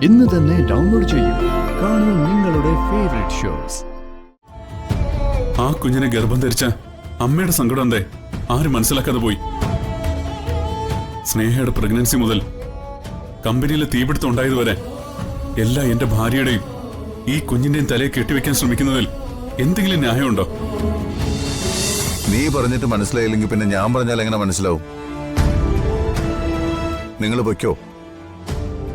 ഇന്ന് തന്നെ ഡൗൺലോഡ് ചെയ്യൂ. കാണൂ നിങ്ങളുടെ ഫേവറേറ്റ് ഷോസ്. ആ കുഞ്ഞിനെ ഗർഭം ധരിച്ച അമ്മയുടെ സങ്കടം എന്തേ ആരും മനസ്സിലാക്കാതെ പോയി. സ്നേഹയുടെ പ്രഗ്നൻസി മുതൽ കമ്പനിയിലെ തീപിടുത്തം ഉണ്ടായതുവരെ എല്ലാം എന്റെ ഭാര്യയുടെയും ഈ കുഞ്ഞിന്റെയും തലയെ കെട്ടിവെക്കാൻ ശ്രമിക്കുന്നതിൽ എന്തെങ്കിലും ന്യായമുണ്ടോ? നീ പറഞ്ഞിട്ട് മനസ്സിലായില്ലെങ്കിൽ പിന്നെ ഞാൻ പറഞ്ഞാൽ എങ്ങനെ മനസ്സിലാവും? നിങ്ങൾ പൊയ്ക്കോ,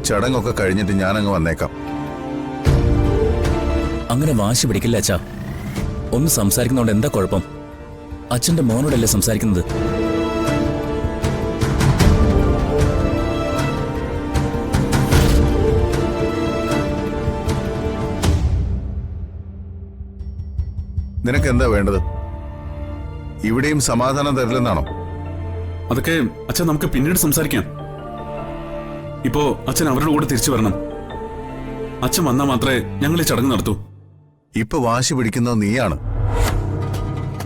ചടങ്ങൊക്കെ കഴിഞ്ഞിട്ട് ഞാനങ്ങ് വന്നേക്കാം. അങ്ങനെ വാശി പിടിക്കില്ല അച്ഛാ. ഒന്ന് സംസാരിക്കുന്നതുകൊണ്ട് എന്താ കുഴപ്പം? അച്ഛന്റെ മോനോടല്ലേ സംസാരിക്കുന്നത്. നിനക്ക് എന്താ വേണ്ടത്? ഇവിടെയും സമാധാനം തരില്ലെന്നാണോ? അതൊക്കെ അച്ഛൻ നമുക്ക് പിന്നീട് സംസാരിക്കാം. ഇപ്പോ അച്ഛൻ അവരുടെ കൂടെ തിരിച്ചു വരണം. അച്ഛൻ വന്നാൽ മാത്രമേ ഞങ്ങൾ ഈ ചടങ്ങ് നടത്തൂ. ഇപ്പൊ വാശി പിടിക്കുന്നത് നീയാണ്.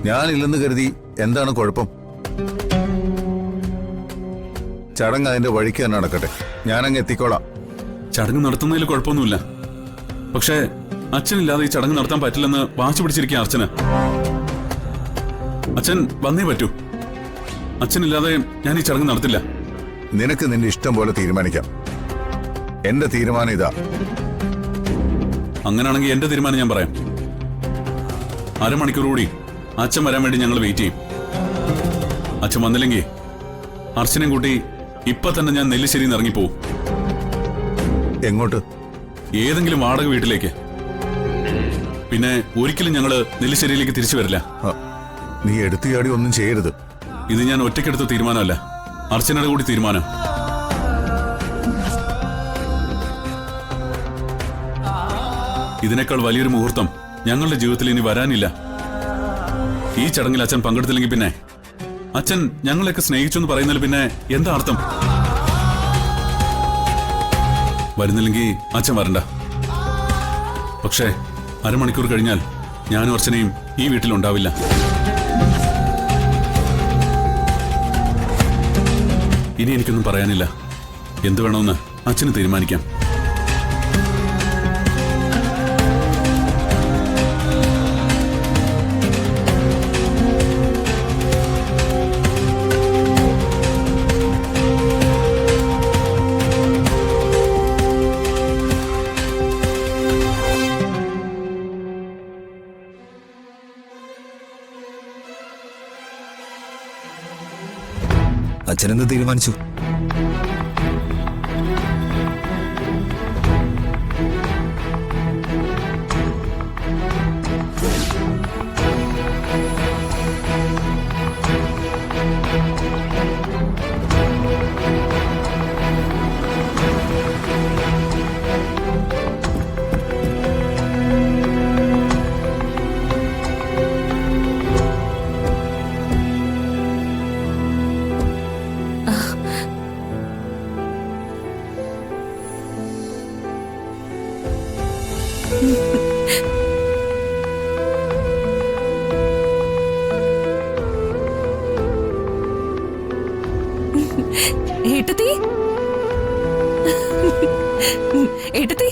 ഞാനില്ലെന്ന് കരുതി എന്താണ് കുഴപ്പം? ചടങ്ങ് അതിന്റെ വഴിക്ക് തന്നെ നടക്കട്ടെ, ഞാനങ്ങ് എത്തിക്കോളാം. ചടങ്ങ് നടത്തുന്നതിൽ കുഴപ്പമൊന്നുമില്ല. പക്ഷേ അച്ഛനില്ലാതെ ഈ ചടങ്ങ് നടത്താൻ പറ്റില്ലെന്ന് വാശി പിടിച്ചിരിക്കുക അർച്ചന. അച്ഛൻ വന്നേ പറ്റൂ. അച്ഛനില്ലാതെ ഞാൻ ഈ ചടങ്ങ് നടത്തില്ല. നിനക്ക് നിന്റെ ഇഷ്ടം പോലെ തീരുമാനിക്കാം. എന്റെ തീരുമാനം ഇതാ. അങ്ങനെയാണെങ്കിൽ എന്റെ തീരുമാനം ഞാൻ പറയാം. അരമണിക്കൂർ കൂടി അച്ഛൻ വരാൻ വേണ്ടി ഞങ്ങൾ വെയിറ്റ് ചെയ്യും. അച്ഛൻ വന്നില്ലെങ്കിൽ അർച്ചനയും കൂട്ടി ഇപ്പൊ തന്നെ ഞാൻ നെല്ലിശ്ശേരിയിൽ നിന്ന് ഇറങ്ങിപ്പോവും. എങ്ങോട്ട്? ഏതെങ്കിലും വാടക വീട്ടിലേക്ക്. പിന്നെ ഒരിക്കലും ഞങ്ങള് നെല്ലിശ്ശേരിയിലേക്ക് തിരിച്ചു വരില്ല. നീ എടുത്തുചാടി ഒന്നും ചെയ്യരുത്. ഇത് ഞാൻ ഒറ്റയ്ക്കെടുത്ത തീരുമാനമല്ല, അർച്ചനയുടെ കൂടി തീരുമാനം. ഇതിനേക്കാൾ വലിയൊരു മുഹൂർത്തം ഞങ്ങളുടെ ജീവിതത്തിൽ ഇനി വരാനില്ല. ഈ ചടങ്ങിൽ അച്ഛൻ പങ്കെടുത്തില്ലെങ്കിൽ പിന്നെ അച്ഛൻ ഞങ്ങളെയൊക്കെ സ്നേഹിച്ചു എന്ന് പറയുന്നതിൽ പിന്നെ എന്താ അർത്ഥം? വരുന്നില്ലെങ്കിൽ അച്ഛൻ വരണ്ട. പക്ഷേ അരമണിക്കൂർ കഴിഞ്ഞാൽ ഞാനും അർച്ചനയും ഈ വീട്ടിലുണ്ടാവില്ല. ഇനി എനിക്കൊന്നും പറയാനില്ല. എന്തു വേണമെന്ന് അച്ഛന് തീരുമാനിക്കാം. അച്ഛനെന്ത് തീരുമാനിച്ചു? ഏട്ടത്തി, ഏട്ടത്തി,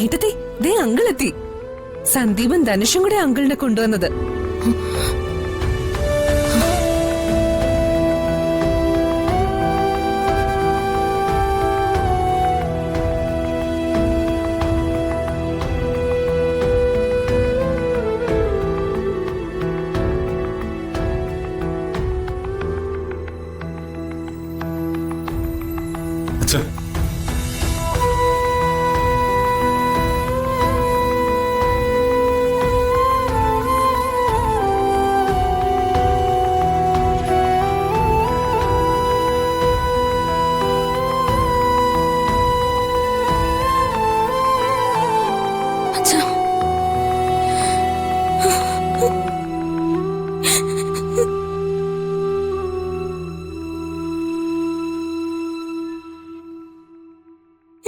ഏട്ടത്തി, ദേ അങ്കിളെത്തി. സന്ദീപും ധനുഷും കൂടെ അങ്കിളിനെ കൊണ്ടുവന്നത്. അച്ഛൻ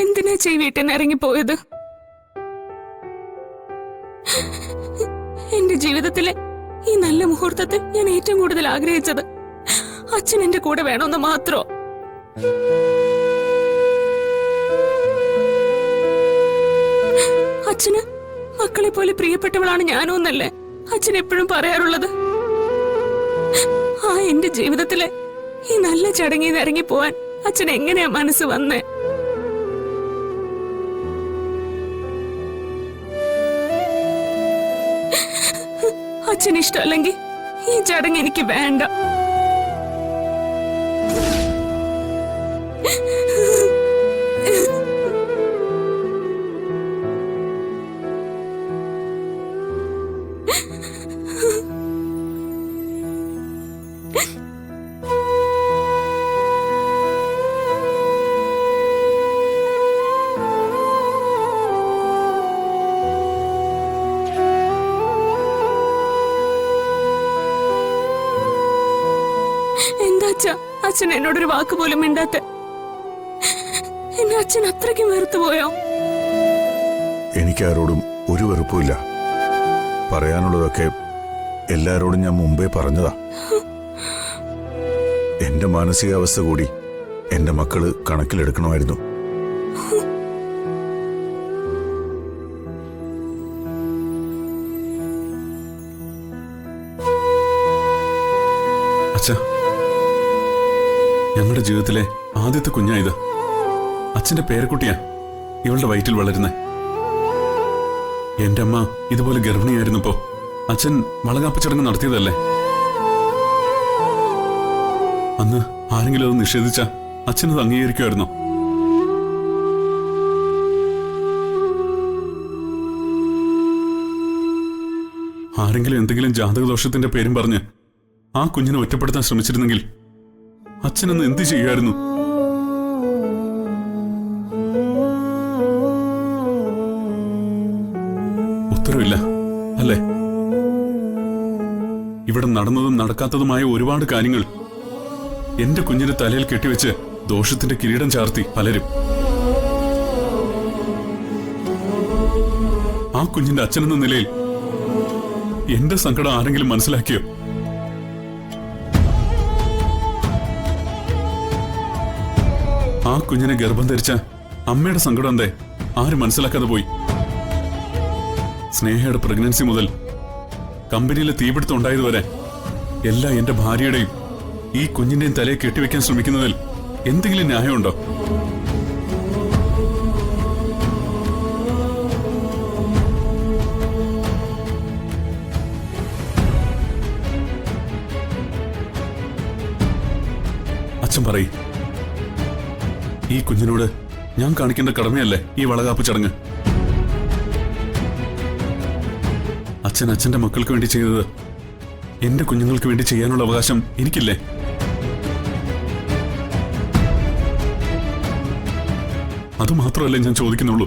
എന്തിനാ വീട്ടിൽ നിന്ന് ഇറങ്ങിപ്പോയത്? എന്റെ ജീവിതത്തിലെ ഈ നല്ല മുഹൂർത്തത്തിൽ ഞാൻ ഏറ്റവും കൂടുതൽ ആഗ്രഹിച്ചത് അച്ഛൻ എന്റെ കൂടെ വേണമെന്ന് മാത്രം. അച്ഛന് മക്കളെ പോലെ പ്രിയപ്പെട്ടവളാണ് ഞാനും എന്നല്ലേ അച്ഛൻ എപ്പോഴും പറയാറുള്ളത്. ആ എന്റെ ജീവിതത്തിലെ ഈ നല്ല ചടങ്ങിൽ നിന്ന് ഇറങ്ങി പോവാൻ അച്ഛൻ എങ്ങനെയാ മനസ്സ് വന്നേ? അച്ഛന് ഇഷ്ടമല്ലെങ്കിൽ ഈ ചടങ്ങ് എനിക്ക് വേണ്ട. എന്താ അച്ഛാ അച്ഛൻ എന്നോടൊരു വാക്ക് പോലും മിണ്ടാത്ത? എന്നെ അച്ഛൻ അത്രയ്ക്കും വെറുത്തുപോയോ? എനിക്കാരോടും ഒരു വെറുപ്പുമില്ല. പറയാനുള്ളതൊക്കെ എല്ലാരോടും ഞാൻ മുമ്പേ പറഞ്ഞതാ. എന്റെ മാനസികാവസ്ഥ കൂടി എന്റെ മക്കള് കണക്കിലെടുക്കണമായിരുന്നു. അച്ഛാ, ഞങ്ങളുടെ ജീവിതത്തിലെ ആദ്യത്തെ കുഞ്ഞായത്. അച്ഛന്റെ പേരക്കുട്ടിയാ ഇവളുടെ വയറ്റിൽ വളരുന്നേ. എന്റെ അമ്മ ഇതുപോലെ ഗർഭിണിയായിരുന്നപ്പോ അച്ഛൻ വളകാപ്പ് ചടങ്ങ് നടത്തിയതല്ലേ. അന്ന് ആരെങ്കിലും അത് നിഷേധിച്ച അച്ഛനത് അംഗീകരിക്കുമായിരുന്നോ? ആരെങ്കിലും എന്തെങ്കിലും ജാതകദോഷത്തിന്റെ പേരും പറഞ്ഞ് ആ കുഞ്ഞിനെ ഒറ്റപ്പെടുത്താൻ ശ്രമിച്ചിരുന്നെങ്കിൽ അച്ഛനെന്ന് എന്ത് ചെയ്യുമായിരുന്നു? ഉത്തരവില്ല അല്ലേ? ഇവിടെ നടന്നതും നടക്കാത്തതുമായ ഒരുപാട് കാര്യങ്ങൾ എന്റെ കുഞ്ഞിന്റെ തലയിൽ കെട്ടിവെച്ച് ദോഷത്തിന്റെ കിരീടം ചാർത്തി പലരും. ആ കുഞ്ഞിന്റെ അച്ഛനെന്ന നിലയിൽ എന്റെ സങ്കടം ആരെങ്കിലും മനസ്സിലാക്കിയോ? ആ കുഞ്ഞിനെ ഗർഭം ധരിച്ച അമ്മയുടെ സങ്കടം എന്തേ ആരും മനസ്സിലാക്കാതെ പോയി? സ്നേഹയുടെ പ്രഗ്നൻസി മുതൽ കമ്പനിയിലെ തീപിടുത്തം ഉണ്ടായതുവരെ എല്ലാ എന്റെ ഭാര്യയുടെയും ഈ കുഞ്ഞിന്റെയും തലയെ കെട്ടിവെക്കാൻ ശ്രമിക്കുന്നതിൽ എന്തെങ്കിലും ന്യായമുണ്ടോ? അച്ഛൻ പറയ്, ഈ കുഞ്ഞിനോട് ഞാൻ കാണിക്കേണ്ട കടമയല്ലേ ഈ വളകാപ്പ് ചടങ്ങ്? അച്ഛൻ അച്ഛന്റെ മക്കൾക്ക് വേണ്ടി ചെയ്തത് എന്റെ കുഞ്ഞുങ്ങൾക്ക് വേണ്ടി ചെയ്യാനുള്ള അവകാശം എനിക്കില്ലേ? അതുമാത്രമല്ലേ ഞാൻ ചോദിക്കുന്നുള്ളൂ.